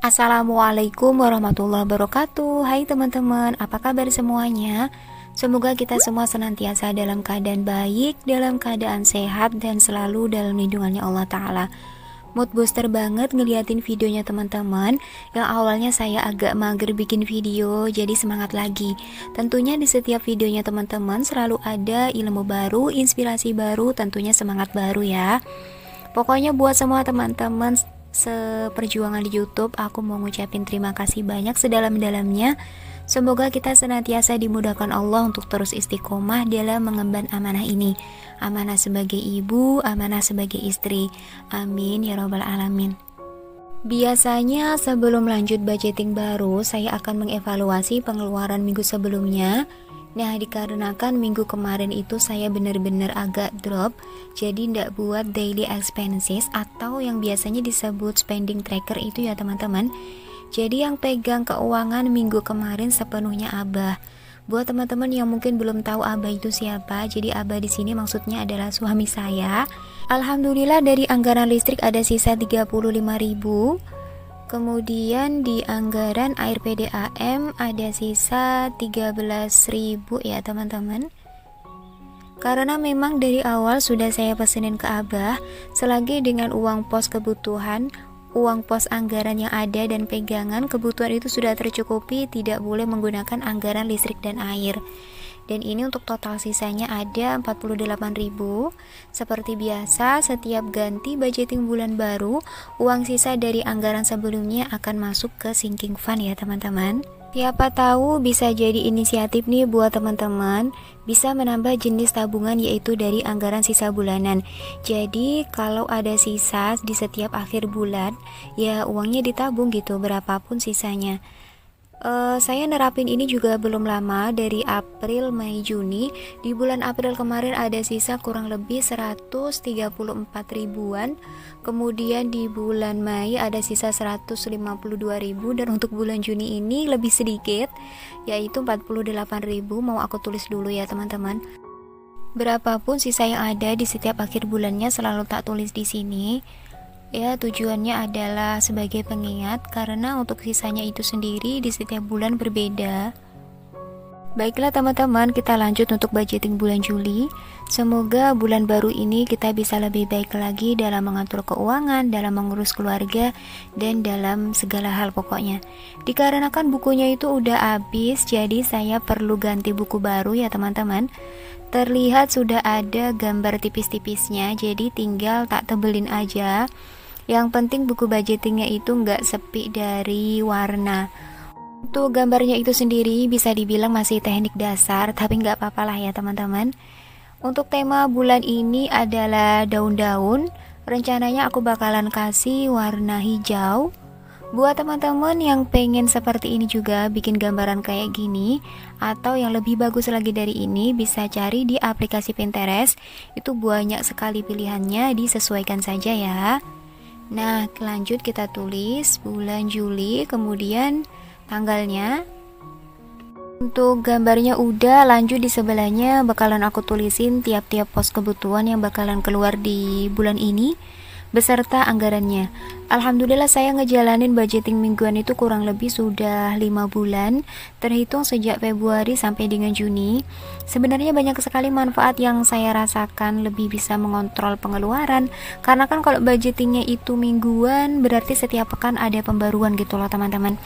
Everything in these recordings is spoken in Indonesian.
Assalamualaikum warahmatullahi wabarakatuh. Hai teman-teman, apa kabar semuanya? Semoga kita semua senantiasa dalam keadaan baik, dalam keadaan sehat, dan selalu dalam lindungannya Allah Ta'ala. Mood booster banget ngeliatin videonya teman-teman. Yang awalnya saya agak mager bikin video, jadi semangat lagi. Tentunya di setiap videonya teman-teman selalu ada ilmu baru, inspirasi baru, tentunya semangat baru ya. Pokoknya buat semua teman-teman seperjuangan di YouTube, aku mau ngucapin terima kasih banyak sedalam-dalamnya. Semoga kita senantiasa dimudahkan Allah untuk terus istiqomah dalam mengemban amanah ini. Amanah sebagai ibu, amanah sebagai istri. Amin ya robbal alamin. Biasanya sebelum lanjut budgeting baru, saya akan mengevaluasi pengeluaran minggu sebelumnya. Nah, dikarenakan minggu kemarin itu saya benar-benar agak drop, jadi tidak buat daily expenses atau yang biasanya disebut spending tracker itu ya teman-teman. Jadi yang pegang keuangan minggu kemarin sepenuhnya Abah. Buat teman-teman yang mungkin belum tahu Abah itu siapa, jadi Abah di sini maksudnya adalah suami saya. Alhamdulillah dari anggaran listrik ada sisa 35.000. Kemudian di anggaran air PDAM ada sisa 13.000 ya teman-teman. Karena memang dari awal sudah saya pesenin ke Abah, selagi dengan uang pos kebutuhan, uang pos anggaran yang ada dan pegangan kebutuhan itu sudah tercukupi, tidak boleh menggunakan anggaran listrik dan air. Dan ini untuk total sisanya ada 48.000. Seperti biasa, setiap ganti budgeting bulan baru, uang sisa dari anggaran sebelumnya akan masuk ke sinking fund ya teman-teman. Siapa tahu bisa jadi inisiatif nih buat teman-teman, bisa menambah jenis tabungan yaitu dari anggaran sisa bulanan. Jadi kalau ada sisa di setiap akhir bulan, ya uangnya ditabung gitu berapapun sisanya. Saya nerapin ini juga belum lama, dari April, Mei, Juni. Di bulan April kemarin ada sisa kurang lebih 134 ribuan. Kemudian di bulan Mei ada sisa 152.000, dan untuk bulan Juni ini lebih sedikit, yaitu 48.000. Mau aku tulis dulu ya teman-teman. Berapapun sisa yang ada di setiap akhir bulannya selalu tak tulis di sini. Ya, tujuannya adalah sebagai pengingat, karena untuk sisanya itu sendiri di setiap bulan berbeda. Baiklah teman-teman, kita lanjut untuk budgeting bulan Juli. Semoga bulan baru ini kita bisa lebih baik lagi dalam mengatur keuangan, dalam mengurus keluarga, dan dalam segala hal pokoknya. Dikarenakan bukunya itu udah habis, jadi saya perlu ganti buku baru ya teman-teman. Terlihat sudah ada gambar tipis-tipisnya, jadi tinggal tak tebelin aja. Yang penting buku budgetingnya itu nggak sepi dari warna. Untuk gambarnya itu sendiri bisa dibilang masih teknik dasar, tapi nggak apa-apa lah ya teman-teman. Untuk tema bulan ini adalah daun-daun. Rencananya aku bakalan kasih warna hijau. Buat teman-teman yang pengen seperti ini juga, bikin gambaran kayak gini, atau yang lebih bagus lagi dari ini, bisa cari di aplikasi Pinterest. Itu banyak sekali pilihannya, disesuaikan saja ya. Nah, lanjut kita tulis bulan Juli, kemudian tanggalnya. Untuk gambarnya udah, lanjut di sebelahnya bakalan aku tulisin tiap-tiap pos kebutuhan yang bakalan keluar di bulan ini beserta anggarannya. Alhamdulillah saya ngejalanin budgeting mingguan itu kurang lebih sudah 5 bulan, terhitung sejak Februari sampai dengan Juni. Sebenarnya banyak sekali manfaat yang saya rasakan, lebih bisa mengontrol pengeluaran, karena kan kalau budgetingnya itu mingguan berarti setiap pekan ada pembaruan gitu loh teman-teman.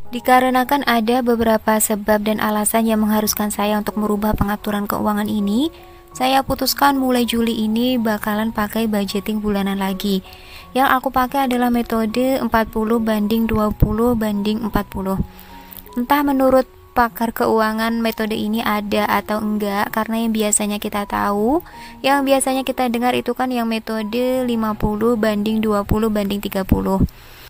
Dikarenakan ada beberapa sebab dan alasan yang mengharuskan saya untuk merubah pengaturan keuangan ini, saya putuskan mulai Juli ini bakalan pakai budgeting bulanan lagi. Yang aku pakai adalah metode 40/20/40. Entah menurut pakar keuangan metode ini ada atau enggak, karena yang biasanya kita tahu, yang biasanya kita dengar itu kan yang metode 50/20/30.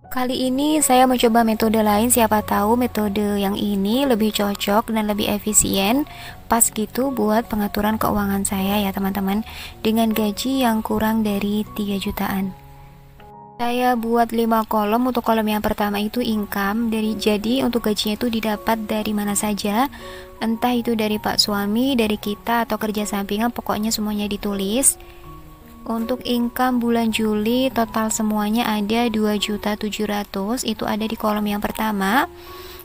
Kali ini saya mencoba metode lain, siapa tahu metode yang ini lebih cocok dan lebih efisien, pas gitu buat pengaturan keuangan saya ya teman-teman, dengan gaji yang kurang dari 3 jutaan. Saya buat 5 kolom. Untuk kolom yang pertama itu income, jadi untuk gajinya itu didapat dari mana saja, entah itu dari pak suami, dari kita, atau kerja sampingan, pokoknya semuanya ditulis. Untuk income bulan Juli total semuanya ada 2.700.000, itu ada di kolom yang pertama.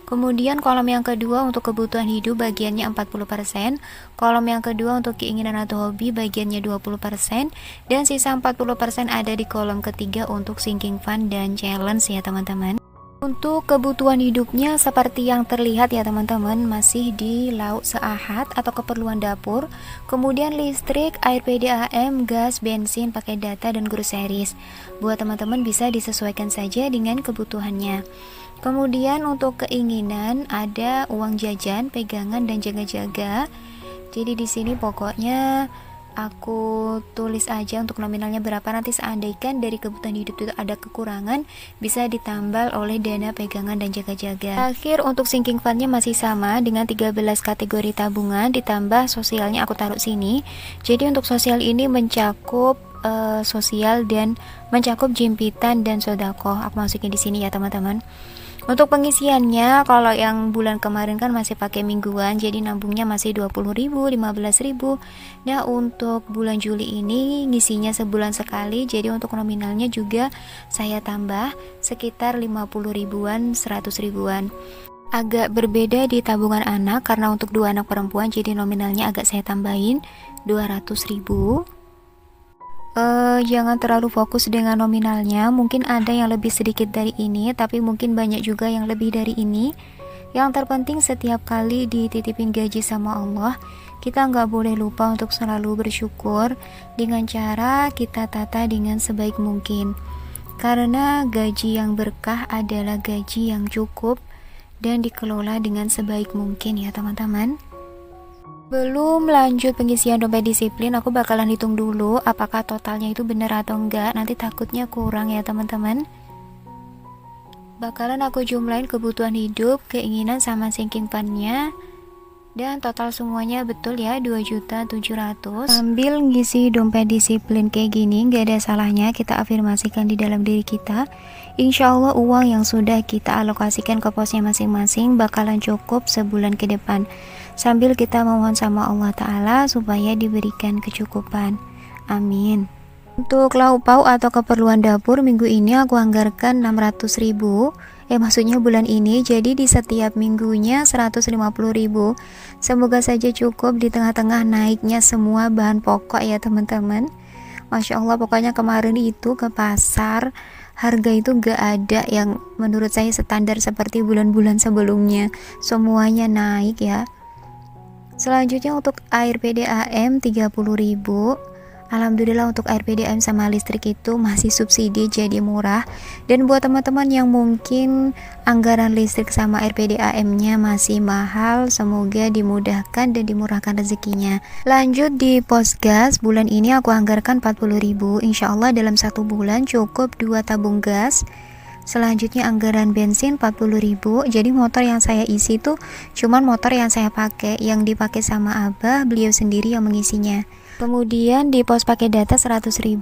Kemudian kolom yang kedua untuk kebutuhan hidup bagiannya 40%, kolom yang kedua untuk keinginan atau hobi bagiannya 20%, dan sisa 40% ada di kolom ketiga untuk sinking fund dan challenge ya teman-teman. Untuk kebutuhan hidupnya seperti yang terlihat ya teman-teman, masih di lauk seahad atau keperluan dapur, kemudian listrik, air PDAM, gas, bensin, pakai data, dan groceries. Buat teman-teman bisa disesuaikan saja dengan kebutuhannya. Kemudian untuk keinginan ada uang jajan, pegangan, dan jaga-jaga. Jadi di sini pokoknya aku tulis aja untuk nominalnya berapa, nanti seandainya dari kebutuhan hidup itu ada kekurangan bisa ditambal oleh dana pegangan dan jaga-jaga. Akhir untuk sinking fundnya masih sama dengan 13 kategori tabungan ditambah sosialnya aku taruh sini. Jadi untuk sosial ini mencakup sosial dan mencakup jimpitan dan sodako. Aku masukin di sini ya teman-teman. Untuk pengisiannya, kalau yang bulan kemarin kan masih pakai mingguan, jadi nabungnya masih 20.000, 15.000. Nah, untuk bulan Juli ini ngisinya sebulan sekali, jadi untuk nominalnya juga saya tambah sekitar 50 ribuan, 100 ribuan. Agak berbeda di tabungan anak, karena untuk 2 anak perempuan, jadi nominalnya agak saya tambahin 200.000. Jangan terlalu fokus dengan nominalnya, mungkin ada yang lebih sedikit dari ini, tapi mungkin banyak juga yang lebih dari ini. Yang terpenting setiap kali dititipin gaji sama Allah, kita nggak boleh lupa untuk selalu bersyukur dengan cara kita tata dengan sebaik mungkin, karena gaji yang berkah adalah gaji yang cukup dan dikelola dengan sebaik mungkin ya teman-teman. Belum lanjut pengisian dompet disiplin, aku bakalan hitung dulu apakah totalnya itu benar atau enggak, nanti takutnya kurang ya teman-teman. Bakalan aku jumlahin kebutuhan hidup, keinginan, sama sinking fundnya, dan total semuanya betul ya 2.700.000. Sambil ngisi dompet disiplin kayak gini, gak ada salahnya kita afirmasikan di dalam diri kita, insya Allah uang yang sudah kita alokasikan ke posnya masing-masing bakalan cukup sebulan ke depan, sambil kita memohon sama Allah Ta'ala supaya diberikan kecukupan. Amin. Untuk lauk pauk atau keperluan dapur minggu ini aku anggarkan 600.000, maksudnya bulan ini, jadi di setiap minggunya 150.000. Semoga saja cukup di tengah-tengah naiknya semua bahan pokok ya teman-teman. Masya Allah, pokoknya kemarin itu ke pasar harga itu gak ada yang menurut saya standar seperti bulan-bulan sebelumnya, semuanya naik ya. Selanjutnya untuk air PDAM 30.000. Alhamdulillah untuk air PDAM sama listrik itu masih subsidi, jadi murah. Dan buat teman-teman yang mungkin anggaran listrik sama air PDAM-nya masih mahal, semoga dimudahkan dan dimurahkan rezekinya. Lanjut di pos gas, bulan ini aku anggarkan 40.000. Insya Allah dalam 1 bulan cukup 2 tabung gas. Selanjutnya anggaran bensin 40.000. Jadi motor yang saya isi tuh cuman motor yang saya pakai, yang dipakai sama abah, beliau sendiri yang mengisinya. Kemudian di pos pakai data 100.000.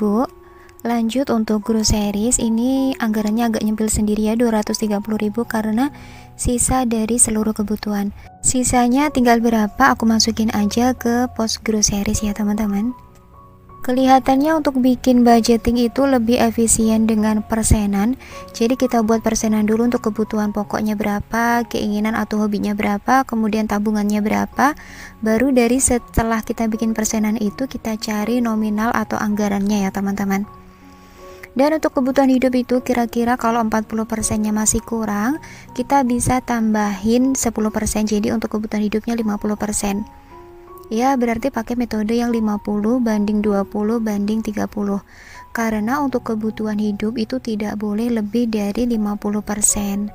Lanjut untuk groceries, ini anggarannya agak nyempil sendiri ya, 230.000 karena sisa dari seluruh kebutuhan. Sisanya tinggal berapa aku masukin aja ke pos groceries ya teman-teman. Kelihatannya untuk bikin budgeting itu lebih efisien dengan persenan. Jadi kita buat persenan dulu untuk kebutuhan pokoknya berapa, keinginan atau hobinya berapa, kemudian tabungannya berapa. Baru dari setelah kita bikin persenan itu kita cari nominal atau anggarannya ya teman-teman. Dan untuk kebutuhan hidup itu kira-kira kalau 40%-nya masih kurang, kita bisa tambahin 10%. Jadi untuk kebutuhan hidupnya 50%. Ya, berarti pakai metode yang 50 banding 20 banding 30. Karena untuk kebutuhan hidup itu tidak boleh lebih dari 50%.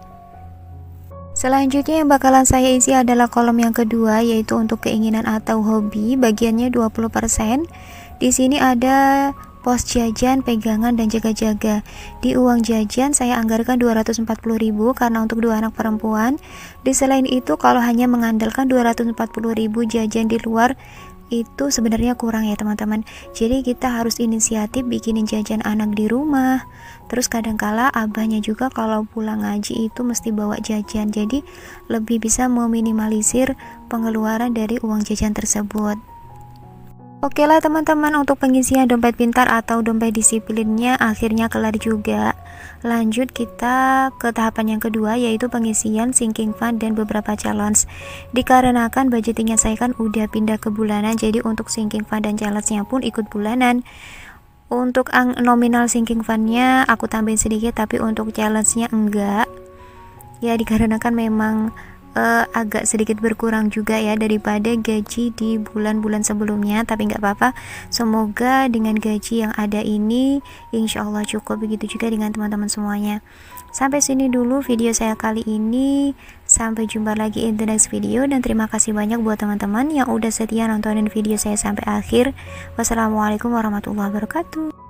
Selanjutnya yang bakalan saya isi adalah kolom yang kedua, yaitu untuk keinginan atau hobi, bagiannya 20%. Di sini ada pos jajan, pegangan, dan jaga-jaga. Di uang jajan saya anggarkan 240.000 karena untuk 2 anak perempuan. Di selain itu kalau hanya mengandalkan 240.000 jajan di luar itu sebenarnya kurang ya teman-teman. Jadi kita harus inisiatif bikinin jajan anak di rumah. Terus kadangkala abahnya juga kalau pulang ngaji itu mesti bawa jajan. Jadi lebih bisa meminimalisir pengeluaran dari uang jajan tersebut. Oke lah teman-teman, untuk pengisian dompet pintar atau dompet disiplinnya akhirnya kelar juga. Lanjut kita ke tahapan yang kedua, yaitu pengisian sinking fund dan beberapa challenge. Dikarenakan budgetingnya saya kan udah pindah ke bulanan, jadi untuk sinking fund dan challenge-nya pun ikut bulanan. Untuk nominal sinking fund-nya aku tambahin sedikit, tapi untuk challenge-nya enggak. Ya dikarenakan memang agak sedikit berkurang juga ya daripada gaji di bulan-bulan sebelumnya, tapi nggak apa-apa, semoga dengan gaji yang ada ini insya Allah cukup, begitu juga dengan teman-teman semuanya. Sampai sini dulu video saya kali ini, sampai jumpa lagi in the next video, dan terima kasih banyak buat teman-teman yang udah setia nontonin video saya sampai akhir. Wassalamualaikum warahmatullahi wabarakatuh.